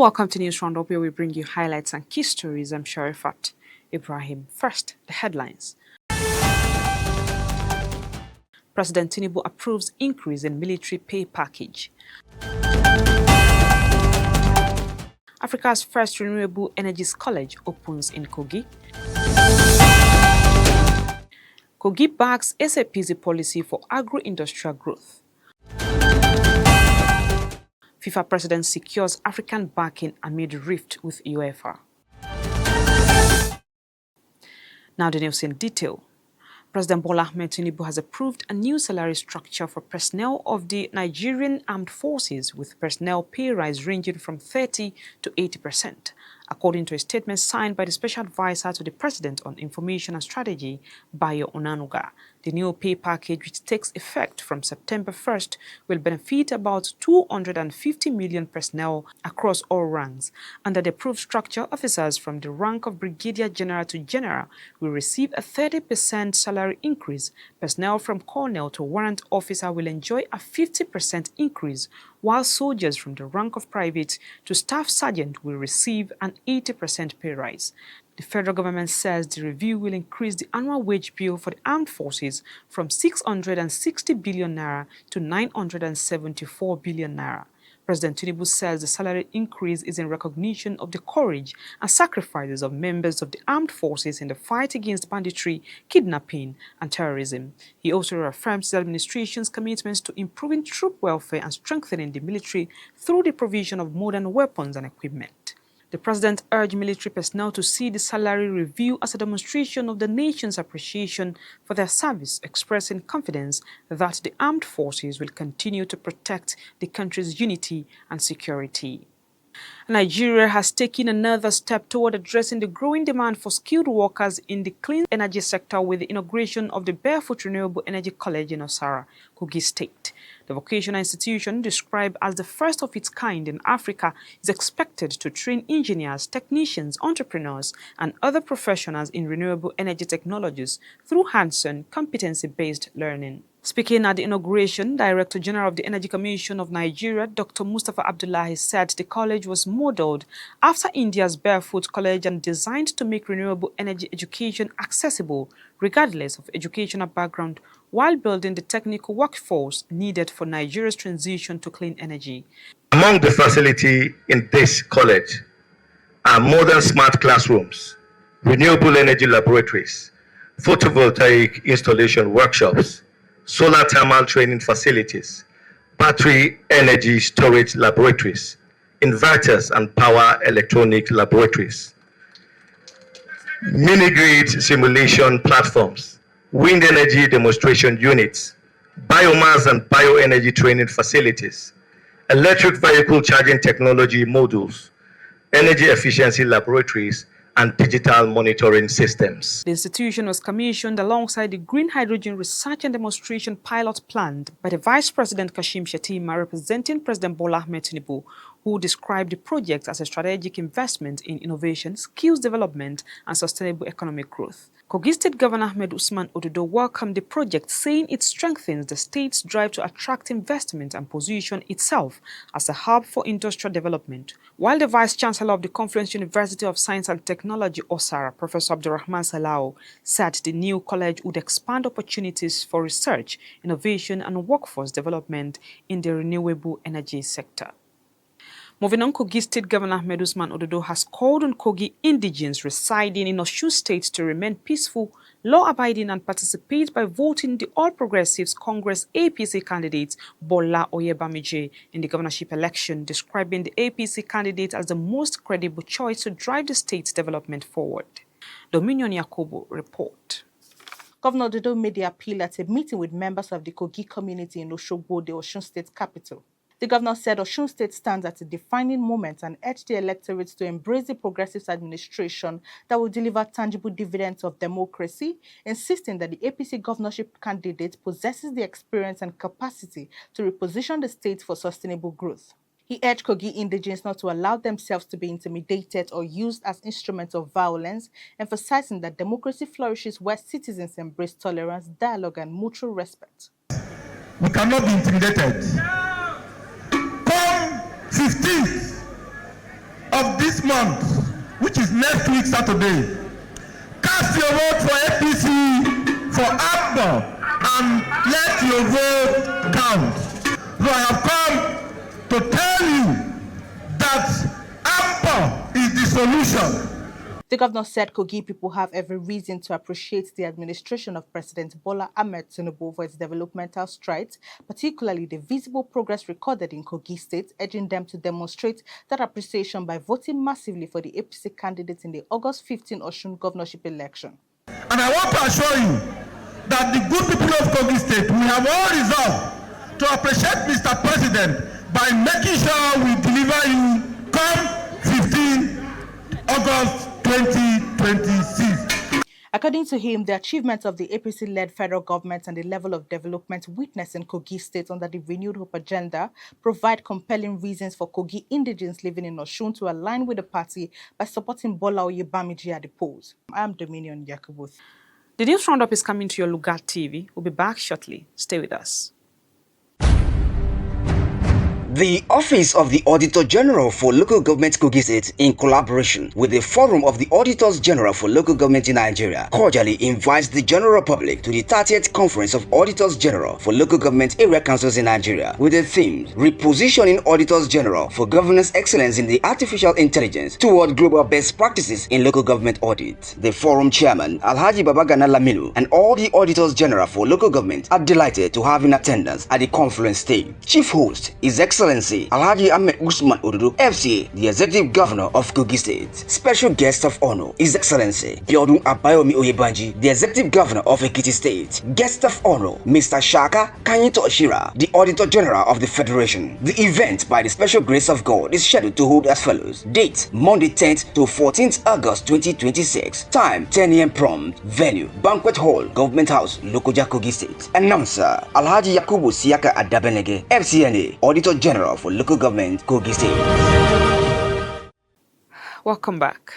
welcome to News Roundup, where we bring you highlights and key stories. I'm Sharifat Ibrahim. First, the headlines. President Tinubu approves increase in military pay package. Africa's first renewable energies college opens in Kogi. Kogi backs SAP's policy for agro-industrial growth. FIFA president secures African backing amid rift with UEFA. Now the news in detail. President Bola Ahmed Tinubu has approved a new salary structure for personnel of the Nigerian Armed Forces, with personnel pay rise ranging from 30 to 80%. According to a statement signed by the Special Advisor to the President on Information and Strategy, Bayo Onanuga, the new pay package, which takes effect from September 1st, will benefit about 250 million personnel across all ranks. Under the approved structure, officers from the rank of Brigadier General to General will receive a 30% salary increase. Personnel from Colonel to Warrant Officer will enjoy a 50% increase, while soldiers from the rank of Private to Staff Sergeant will receive an 80% pay rise. The federal government says the review will increase the annual wage bill for the armed forces from 660 billion naira to 974 billion naira. President Tinubu says the salary increase is in recognition of the courage and sacrifices of members of the armed forces in the fight against banditry, kidnapping, and terrorism. He also reaffirms the administration's commitments to improving troop welfare and strengthening the military through the provision of modern weapons and equipment. The president urged military personnel to see the salary review as a demonstration of the nation's appreciation for their service, expressing confidence that the armed forces will continue to protect the country's unity and security. Nigeria has taken another step toward addressing the growing demand for skilled workers in the clean energy sector with the inauguration of the Barefoot Renewable Energy College in Osara, Kogi State. The vocational institution, described as the first of its kind in Africa, is expected to train engineers, technicians, entrepreneurs, and other professionals in renewable energy technologies through hands-on, competency-based learning. Speaking at the inauguration, Director General of the Energy Commission of Nigeria, Dr. Mustafa Abdullahi, said the college was modeled after India's Barefoot College and designed to make renewable energy education accessible, regardless of educational background, while building the technical workforce needed for Nigeria's transition to clean energy. Among the facilities in this college are modern smart classrooms, renewable energy laboratories, photovoltaic installation workshops, solar thermal training facilities, battery energy storage laboratories, inverters and power electronic laboratories, mini-grid simulation platforms, wind energy demonstration units, biomass and bioenergy training facilities, electric vehicle charging technology modules, energy efficiency laboratories, and digital monitoring systems. The institution was commissioned alongside the Green Hydrogen Research and Demonstration Pilot Plant by the Vice President Kashim Shettima, representing President Bola Ahmed Tinubu, who described the project as a strategic investment in innovation, skills development, and sustainable economic growth. Kogi State Governor Ahmed Usman Ododo welcomed the project, saying it strengthens the state's drive to attract investment and position itself as a hub for industrial development. While the Vice Chancellor of the Confluence University of Science and Technology, Osara, Professor Abdurrahman Salao, said the new college would expand opportunities for research, innovation, and workforce development in the renewable energy sector. Moving on, Kogi State Governor Ahmed Usman Ododo has called on Kogi indigenes residing in Osun State to remain peaceful, law-abiding, and participate by voting the All Progressives Congress APC candidate Bola Oyebamije in the governorship election, describing the APC candidate as the most credible choice to drive the state's development forward. Dominion Yakubu report. Governor Ododo made the appeal at a meeting with members of the Kogi community in Oshogbo, the Osun State capital. The governor said Osun State stands at a defining moment and urged the electorate to embrace the Progressives administration that will deliver tangible dividends of democracy, insisting that the APC governorship candidate possesses the experience and capacity to reposition the state for sustainable growth. He urged Kogi indigenes not to allow themselves to be intimidated or used as instruments of violence, emphasizing that democracy flourishes where citizens embrace tolerance, dialogue, and mutual respect. We cannot be intimidated. Come 15th, month, which is next week Saturday, cast your vote for APC for APNO and let your vote count. So I have come to tell you that APNO is the solution. The governor said Kogi people have every reason to appreciate the administration of President Bola Ahmed Tinubu for its developmental strides, particularly the visible progress recorded in Kogi State, urging them to demonstrate that appreciation by voting massively for the APC candidate in the August 15 Osun governorship election. And I want to assure you that the good people of Kogi State, we have all resolved to appreciate Mr. President by making sure we deliver you come 15 August 2026. According to him, the achievements of the APC-led federal government and the level of development witnessed in Kogi State under the Renewed Hope agenda provide compelling reasons for Kogi indigents living in Osun to align with the party by supporting Bola Oyebamiji at the polls. I am Dominion Yakubu. The news roundup is coming to your Lugat TV. We'll be back shortly. Stay with us. The Office of the Auditor General for Local Government Kogi State, in collaboration with the Forum of the Auditors General for Local Government in Nigeria, cordially invites the general public to the 30th Conference of Auditors General for Local Government Area Councils in Nigeria with the theme Repositioning Auditors General for Governance Excellence in the Artificial Intelligence toward Global Best Practices in Local Government Audit. The Forum Chairman, Alhaji Babagana Laminu, and all the Auditors General for Local Government are delighted to have in attendance at the conference stage. Chief host is Excellency Alhaji Ahmed Usman Odudu, FCA, the Executive Governor of Kogi State. Special guest of honor is Excellency Biodun Abayomi Oyebanji, the Executive Governor of Ekiti State. Guest of honor, Mr. Shaka Kanyito Oshira, the Auditor General of the Federation. The event, by the special grace of God, is scheduled to hold as follows. Date, Monday 10th to 14th August 2026. Time, 10 a.m. prompt. Venue, Banquet Hall, Government House, Lokoja, Kogi State. Announcer, Alhaji Yakubu Siaka Adabenege, FCNA, Auditor General for Local Government, Kogi State. Welcome back.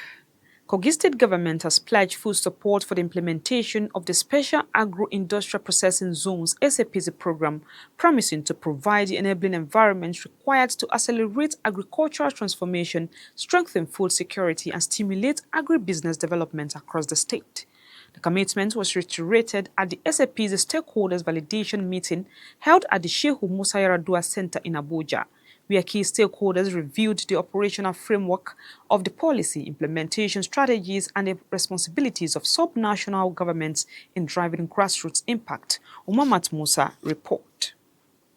Kogi State government has pledged full support for the implementation of the Special Agro-industrial Processing Zones SAPZ program, promising to provide the enabling environment required to accelerate agricultural transformation, strengthen food security, and stimulate agribusiness development across the state. The commitment was reiterated at the SAPZ Stakeholders Validation Meeting held at the Shehu Musa Yaradua Center in Abuja, where key stakeholders reviewed the operational framework of the policy, implementation strategies, and the responsibilities of sub-national governments in driving grassroots impact. Umamat Musa report.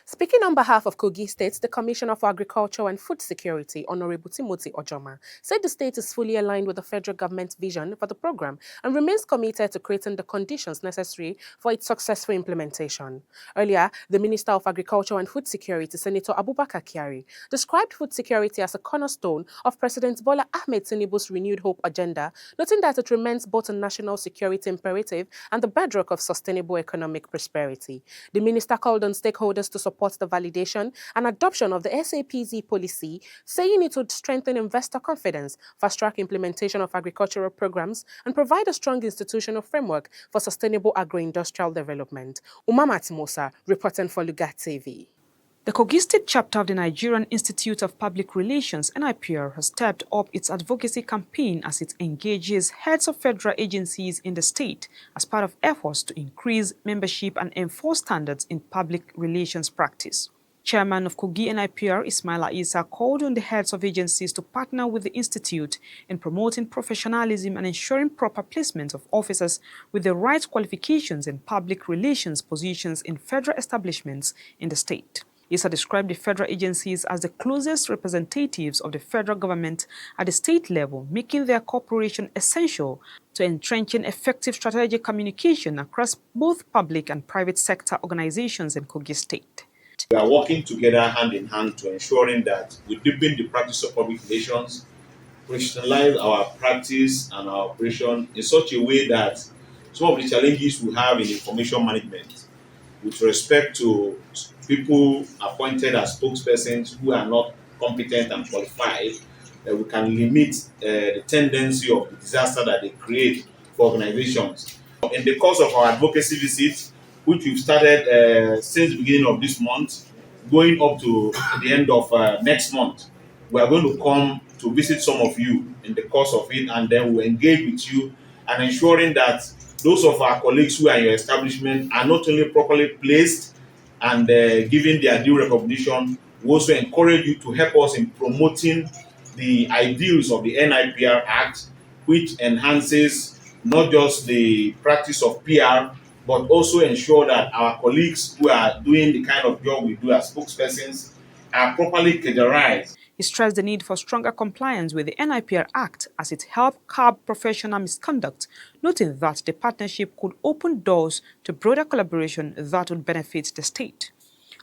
Speaking on behalf of Kogi State, the Commissioner for Agriculture and Food Security, Honorable Timothy Ojoma, said the state is fully aligned with the federal government's vision for the program and remains committed to creating the conditions necessary for its successful implementation. Earlier, the Minister of Agriculture and Food Security, Senator Abubakar Kyari, described food security as a cornerstone of President Bola Ahmed Tinubu's Renewed Hope agenda, noting that it remains both a national security imperative and the bedrock of sustainable economic prosperity. The minister called on stakeholders to support the validation and adoption of the SAPZ policy, saying it would strengthen investor confidence, fast-track implementation of agricultural programs, and provide a strong institutional framework for sustainable agro-industrial development. Umamat Musa, reporting for Lugat TV. The Kogi State chapter of the Nigerian Institute of Public Relations, NIPR, has stepped up its advocacy campaign as it engages heads of federal agencies in the state as part of efforts to increase membership and enforce standards in public relations practice. Chairman of Kogi NIPR, Ismaila Isa, called on the heads of agencies to partner with the institute in promoting professionalism and ensuring proper placement of officers with the right qualifications in public relations positions in federal establishments in the state. Issa described the federal agencies as the closest representatives of the federal government at the state level, making their cooperation essential to entrenching effective strategic communication across both public and private sector organizations in Kogi State. We are working together hand in hand to ensuring that we deepen the practice of public relations, professionalize our practice and our operation in such a way that some of the challenges we have in information management with respect to people appointed as spokespersons who are not competent and qualified, we can limit the tendency of the disaster that they create for organizations. In the course of our advocacy visit, which we've started since the beginning of this month, going up to the end of next month, we are going to come to visit some of you in the course of it, and then we'll engage with you and ensuring that those of our colleagues who are in your establishment are not only properly placed and given their due recognition, we also encourage you to help us in promoting the ideals of the NIPR Act, which enhances not just the practice of PR, but also ensure that our colleagues who are doing the kind of job we do as spokespersons are properly categorized. He stressed the need for stronger compliance with the NIPR Act as it helped curb professional misconduct, noting that the partnership could open doors to broader collaboration that would benefit the state.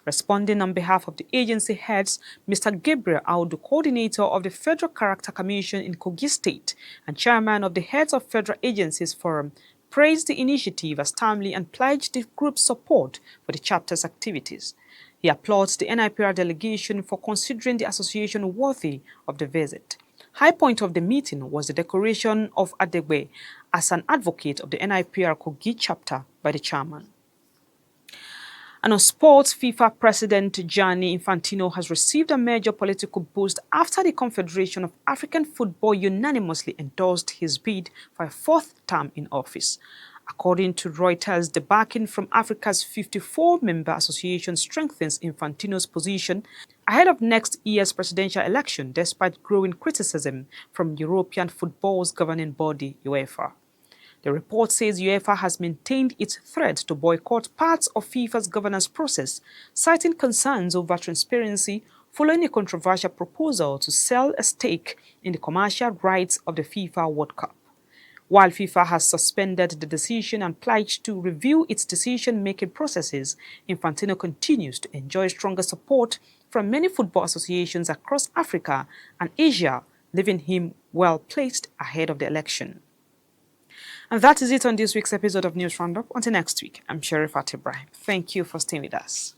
Responding on behalf of the agency heads, Mr. Gabriel Audu, coordinator of the Federal Character Commission in Kogi State and chairman of the Heads of Federal Agencies Forum, praised the initiative as timely and pledged the group's support for the chapter's activities. He applauds the NIPR delegation for considering the association worthy of the visit. High point of the meeting was the decoration of Adegbe as an advocate of the NIPR Kogi chapter by the chairman. And on sports, FIFA President Gianni Infantino has received a major political boost after the Confederation of African Football unanimously endorsed his bid for a fourth term in office. According to Reuters, the backing from Africa's 54-member association strengthens Infantino's position ahead of next year's presidential election, despite growing criticism from European football's governing body, UEFA. The report says UEFA has maintained its threat to boycott parts of FIFA's governance process, citing concerns over transparency following a controversial proposal to sell a stake in the commercial rights of the FIFA World Cup. While FIFA has suspended the decision and pledged to review its decision-making processes, Infantino continues to enjoy stronger support from many football associations across Africa and Asia, leaving him well placed ahead of the election. And that is it on this week's episode of News Roundup. Until next week, I'm Sherifat Ibrahim. Thank you for staying with us.